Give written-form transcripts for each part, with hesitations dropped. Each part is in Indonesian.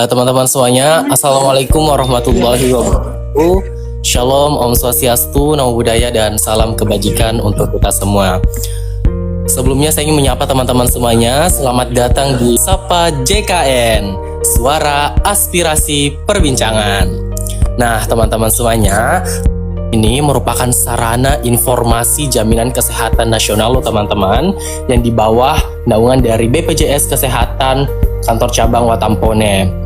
Teman-teman semuanya, Assalamualaikum warahmatullahi wabarakatuh. Shalom, Om Swastiastu, Namo Buddhaya, dan salam kebajikan untuk kita semua. Sebelumnya saya ingin menyapa teman-teman semuanya. Selamat datang di Sapa JKN, Suara Aspirasi Perbincangan. Nah, teman-teman semuanya, ini merupakan sarana informasi jaminan kesehatan nasional loh teman-teman, yang di bawah naungan dari BPJS Kesehatan Kantor Cabang Watampone.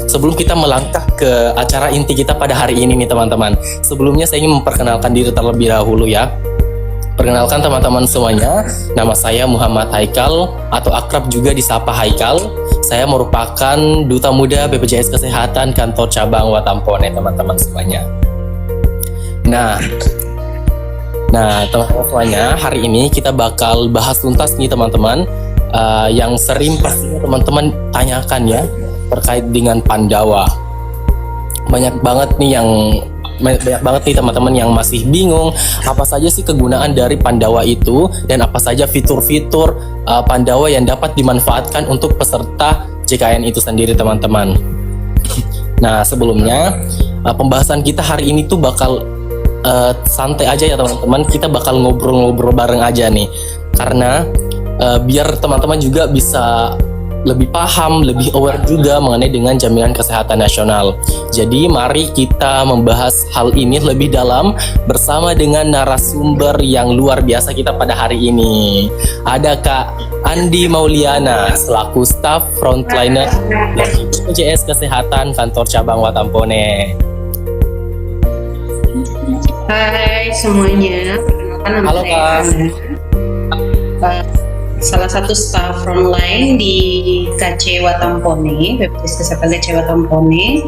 Sebelum kita melangkah ke acara inti kita pada hari ini nih teman-teman, sebelumnya saya ingin memperkenalkan diri terlebih dahulu ya. Perkenalkan teman-teman semuanya, nama saya Muhammad Haikal atau akrab juga disapa Haikal. Saya merupakan Duta Muda BPJS Kesehatan Kantor Cabang Watampone teman-teman semuanya. Nah teman-teman semuanya, hari ini kita bakal bahas tuntas nih teman-teman, yang sering pastinya teman-teman tanyakan ya, terkait dengan Pandawa. Banyak banget nih teman-teman yang masih bingung apa saja sih kegunaan dari Pandawa itu, dan apa saja fitur-fitur Pandawa yang dapat dimanfaatkan untuk peserta JKN itu sendiri teman-teman. Nah, sebelumnya pembahasan kita hari ini tuh bakal santai aja ya teman-teman. Kita bakal ngobrol-ngobrol bareng aja nih, karena biar teman-teman juga bisa lebih paham, lebih aware juga mengenai dengan jaminan kesehatan nasional. Jadi mari kita membahas hal ini lebih dalam bersama dengan narasumber yang luar biasa kita pada hari ini. Ada Kak Andi Mauliana selaku staf frontliner dari BPJS Kesehatan Kantor Cabang Watampone. Hai semuanya, perkenalkan nama Halo, saya Ana, salah satu staf frontline di KC Watampone, BPJS Kesehatan KC Watampone.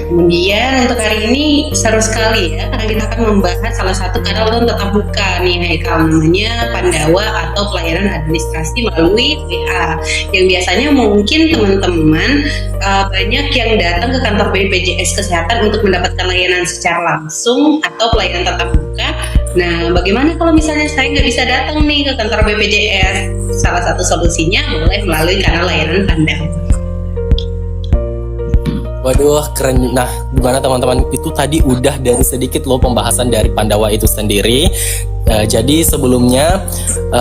Kemudian untuk hari ini seru sekali ya, karena kita akan membahas salah satu kanal non tatap muka nih Haikal, namanya Pandawa atau pelayanan administrasi melalui WA, yang biasanya mungkin teman-teman banyak yang datang ke kantor BPJS Kesehatan untuk mendapatkan layanan secara langsung atau pelayanan tatap muka. Nah, bagaimana kalau misalnya saya nggak bisa datang nih ke kantor BPJS? Salah satu solusinya boleh melalui kanal layanan Pandawa. Waduh, keren. Nah, gimana teman-teman, itu tadi udah dari sedikit loh pembahasan dari Pandawa itu sendiri. Jadi sebelumnya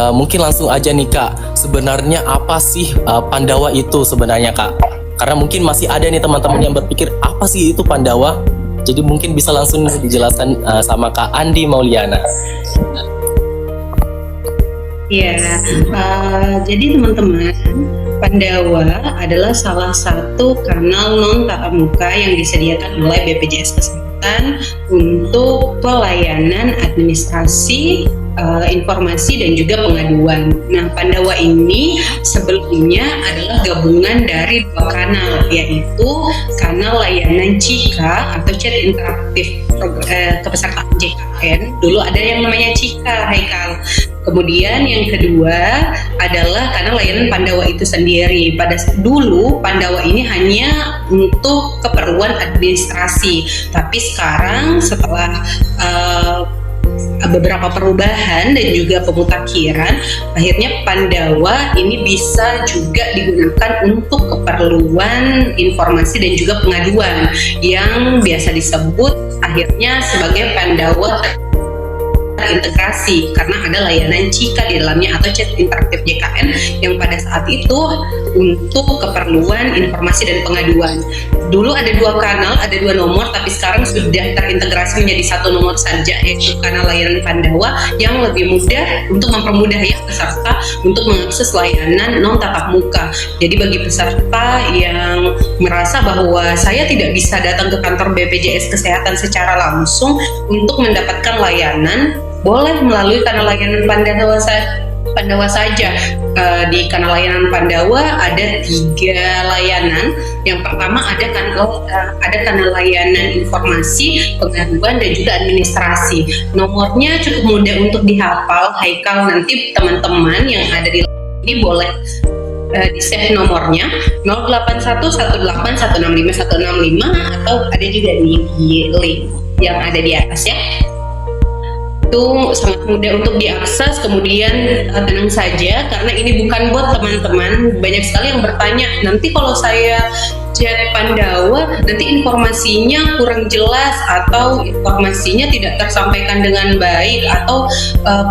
mungkin langsung aja nih Kak, sebenarnya apa sih Pandawa itu sebenarnya Kak? Karena mungkin masih ada nih teman-teman yang berpikir apa sih itu Pandawa. Jadi mungkin bisa langsung dijelaskan sama Kak Andi Mauliana. Ya, jadi teman-teman, Pandawa adalah salah satu kanal non tatap muka yang disediakan oleh BPJS Kesehatan untuk pelayanan administrasi, informasi dan juga pengaduan. Nah, Pandawa ini sebelumnya adalah gabungan dari dua kanal, yaitu kanal layanan Cika atau chat interaktif kepesertaan JKN. Dulu ada yang namanya Cika, Haikal. Kemudian yang kedua adalah kanal layanan Pandawa itu sendiri. Pada dulu Pandawa ini hanya untuk keperluan administrasi, tapi sekarang setelah beberapa perubahan dan juga pemutakhiran, akhirnya Pandawa ini bisa juga digunakan untuk keperluan informasi dan juga pengaduan, yang biasa disebut akhirnya sebagai Pandawa integrasi, karena ada layanan Cika di dalamnya atau chat interaktif JKN yang pada saat itu untuk keperluan informasi dan pengaduan. Dulu ada dua kanal, ada dua nomor, tapi sekarang sudah terintegrasi menjadi satu nomor saja, yaitu kanal layanan Pandawa, yang lebih mudah untuk mempermudah ya peserta untuk mengakses layanan non tatap muka. Jadi bagi peserta yang merasa bahwa saya tidak bisa datang ke kantor BPJS Kesehatan secara langsung untuk mendapatkan layanan, boleh melalui kanal layanan Pandawa saja. Di kanal layanan Pandawa ada 3 layanan. Yang pertama ada kanal layanan informasi, pengaduan dan juga administrasi. Nomornya cukup mudah untuk dihafal, Haikal. Nanti teman-teman yang ada di ini boleh di save nomornya 08118165165165, atau ada juga di link yang ada di atas ya. itu sangat mudah untuk diakses. Kemudian tenang saja karena ini bukan buat teman-teman. Banyak sekali yang bertanya, nanti kalau saya chat Pandawa nanti informasinya kurang jelas atau informasinya tidak tersampaikan dengan baik atau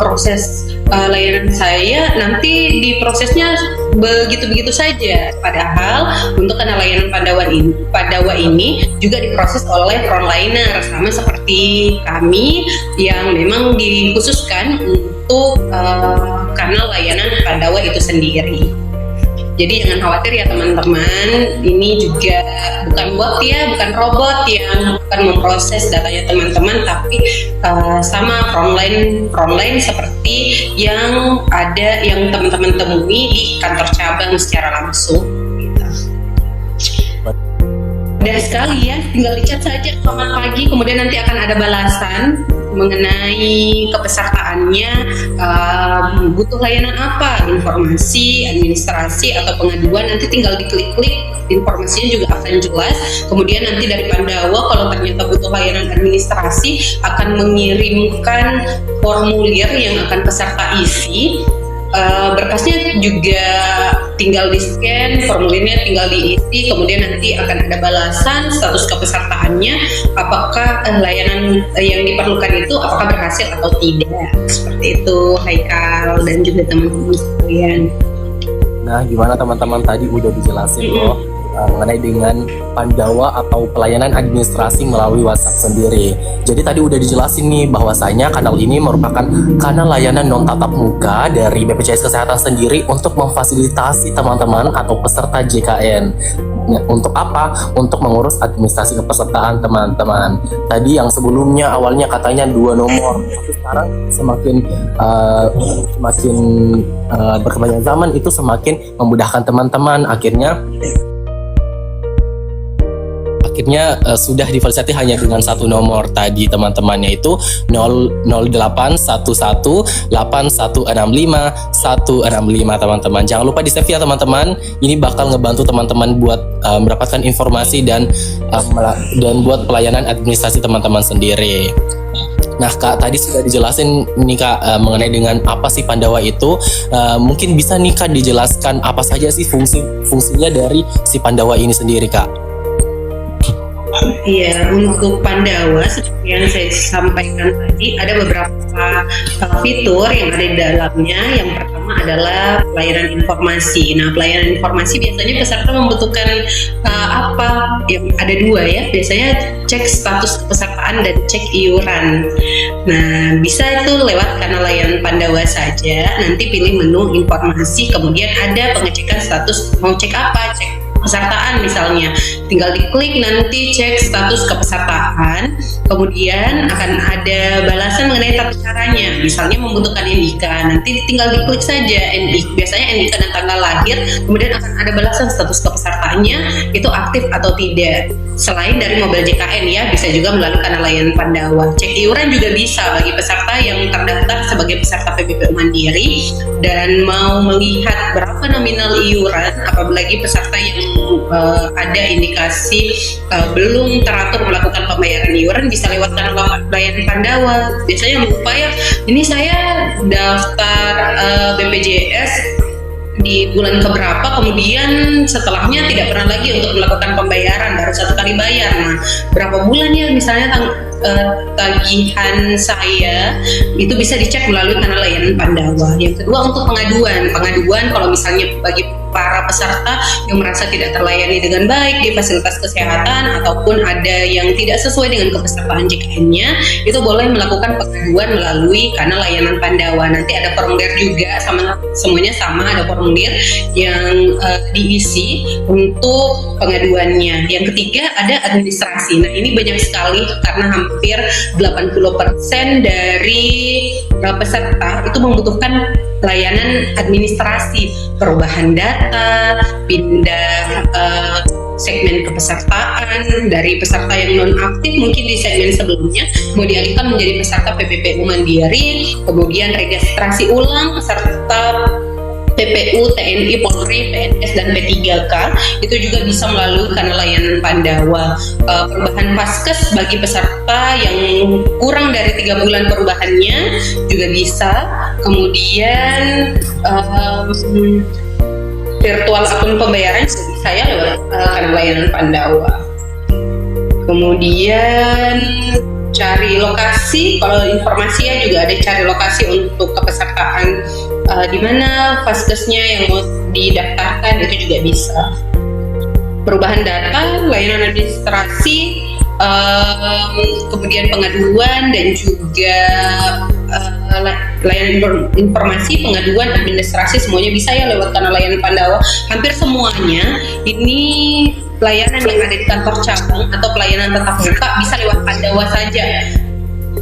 proses layanan saya nanti diprosesnya begitu-begitu saja. Padahal untuk kanal layanan Pandawa ini juga diproses oleh frontliner sama seperti kami yang memang dikhususkan untuk kanal layanan Pandawa itu sendiri. Jadi jangan khawatir ya teman-teman, ini juga bukan bot ya, bukan robot yang akan memproses datanya teman-teman, tapi sama frontline seperti yang ada yang teman-teman temui di kantor cabang secara langsung. Gitu. Mudah sekali ya, tinggal dicat saja selamat pagi, kemudian nanti akan ada balasan mengenai kepesertaannya, butuh layanan apa, informasi, administrasi atau pengaduan, nanti tinggal diklik-klik, informasinya juga akan jelas. Kemudian nanti dari Pandawa kalau ternyata butuh layanan administrasi akan mengirimkan formulir yang akan peserta isi. Berkasnya juga tinggal di-scan, formulirnya tinggal diisi, kemudian nanti akan ada balasan status kepesertaannya, apakah layanan yang diperlukan itu apakah berhasil atau tidak. Seperti itu Haikal dan juga teman-teman sekalian. Nah, gimana teman-teman tadi udah dijelasin loh mengenai dengan Pandawa atau pelayanan administrasi melalui WhatsApp sendiri. Jadi tadi udah dijelasin nih bahwasanya kanal ini merupakan kanal layanan non tatap muka dari BPJS Kesehatan sendiri untuk memfasilitasi teman-teman atau peserta JKN. Nah, untuk apa? Untuk mengurus administrasi kepesertaan teman-teman. Tadi yang sebelumnya awalnya katanya 2 nomor, tapi sekarang semakin berkembangnya zaman itu semakin memudahkan teman-teman. Akhirnya sudah difasilitasi hanya dengan 1 nomor tadi teman-teman, yaitu 08118165 teman-teman. Jangan lupa di save ya teman-teman. Ini bakal ngebantu teman-teman buat mendapatkan informasi dan buat pelayanan administrasi teman-teman sendiri. Nah Kak, tadi sudah dijelasin nih Kak mengenai dengan apa sih Pandawa itu. Mungkin bisa nih Kak dijelaskan apa saja sih fungsinya dari si Pandawa ini sendiri Kak? Iya, untuk Pandawa seperti yang saya sampaikan tadi ada beberapa fitur yang ada di dalamnya. Yang pertama adalah pelayanan informasi. Nah, pelayanan informasi biasanya peserta membutuhkan apa? Yang ada 2 ya. Biasanya cek status kepesertaan dan cek iuran. Nah, bisa itu lewat kanal layanan Pandawa saja. Nanti pilih menu informasi, kemudian ada pengecekan status. Mau cek apa? Cek kepesertaan misalnya, tinggal diklik nanti cek status kepesertaan, kemudian akan ada balasan mengenai tata caranya. Misalnya membutuhkan NIK, nanti tinggal diklik saja NIK, biasanya NIK dan tanggal lahir, kemudian akan ada balasan status kepesertaannya itu aktif atau tidak. Selain dari mobil JKN ya, bisa juga melalui kanal layanan Pandawa. Cek iuran juga bisa bagi peserta yang terdaftar sebagai peserta PPPU Mandiri dan mau melihat berapa nominal iuran, apalagi peserta yang ada indikasi belum teratur melakukan pembayaran iuran, bisa lewat kanal layanan Pandawa. Biasanya lupa ya, ini saya daftar BPJS di bulan keberapa, kemudian setelahnya tidak pernah lagi untuk melakukan pembayaran, baru 1 kali bayar. Nah, berapa bulan ya misalnya tagihan saya itu bisa dicek melalui kanal layanan Pandawa. Yang kedua untuk pengaduan kalau misalnya bagi para peserta yang merasa tidak terlayani dengan baik di fasilitas kesehatan ataupun ada yang tidak sesuai dengan kepesertaan JKN-nya, itu boleh melakukan pengaduan melalui kanal layanan Pandawa. Nanti ada formulir juga, semuanya sama, ada formulir yang diisi untuk pengaduannya. Yang ketiga ada administrasi. Nah, ini banyak sekali karena hampir 80% dari peserta itu membutuhkan layanan administrasi, perubahan data, pindah segmen kepesertaan dari peserta yang non aktif mungkin di segmen sebelumnya mau dialihkan menjadi peserta PPPU Mandiri, kemudian registrasi ulang peserta PPU, TNI, Polri, PNS, dan P3K itu juga bisa melalui kanal layanan Pandawa. Perubahan Paskes bagi peserta yang kurang dari 3 bulan perubahannya juga bisa. Kemudian virtual akun pembayaran juga bisa ya lewat kanal layanan Pandawa. Kemudian cari lokasi, kalau informasinya juga ada cari lokasi untuk kepesertaan di mana Paskesnya yang mau didaftarkan itu juga bisa. Perubahan data, layanan administrasi, kemudian pengaduan dan juga layanan informasi, pengaduan, administrasi semuanya bisa ya lewat kanal layanan Pandawa. Hampir semuanya ini pelayanan yang ada di kantor cabang atau pelayanan tatap muka bisa lewat Pandawa saja.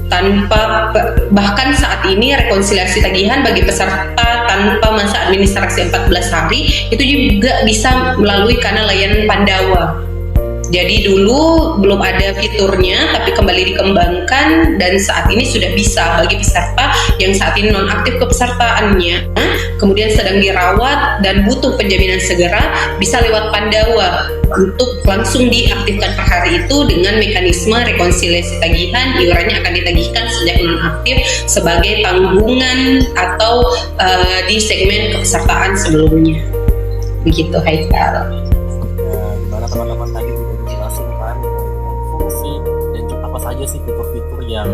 Tanpa, bahkan saat ini rekonsiliasi tagihan bagi peserta tanpa masa administrasi 14 hari itu juga bisa melalui kanal layanan Pandawa. Jadi dulu belum ada fiturnya, tapi kembali dikembangkan dan saat ini sudah bisa bagi peserta yang saat ini nonaktif kepesertaannya, kemudian sedang dirawat dan butuh penjaminan segera, bisa lewat Pandawa untuk langsung diaktifkan per hari itu dengan mekanisme rekonsiliasi tagihan. Iurannya akan ditagihkan sejak nonaktif sebagai tanggungan atau di segmen kepesertaan sebelumnya. Begitu, Haikal. Dimana teman-teman tadi juga dijelasin kan fungsi dan juga apa saja sih fitur-fitur yang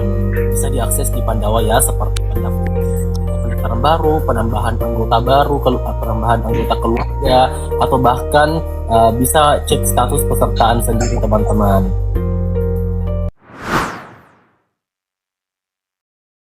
bisa diakses di Pandawa ya, seperti pendaftaran baru, penambahan anggota baru, penambahan anggota keluarga, atau bahkan bisa cek status pesertaan sendiri teman-teman.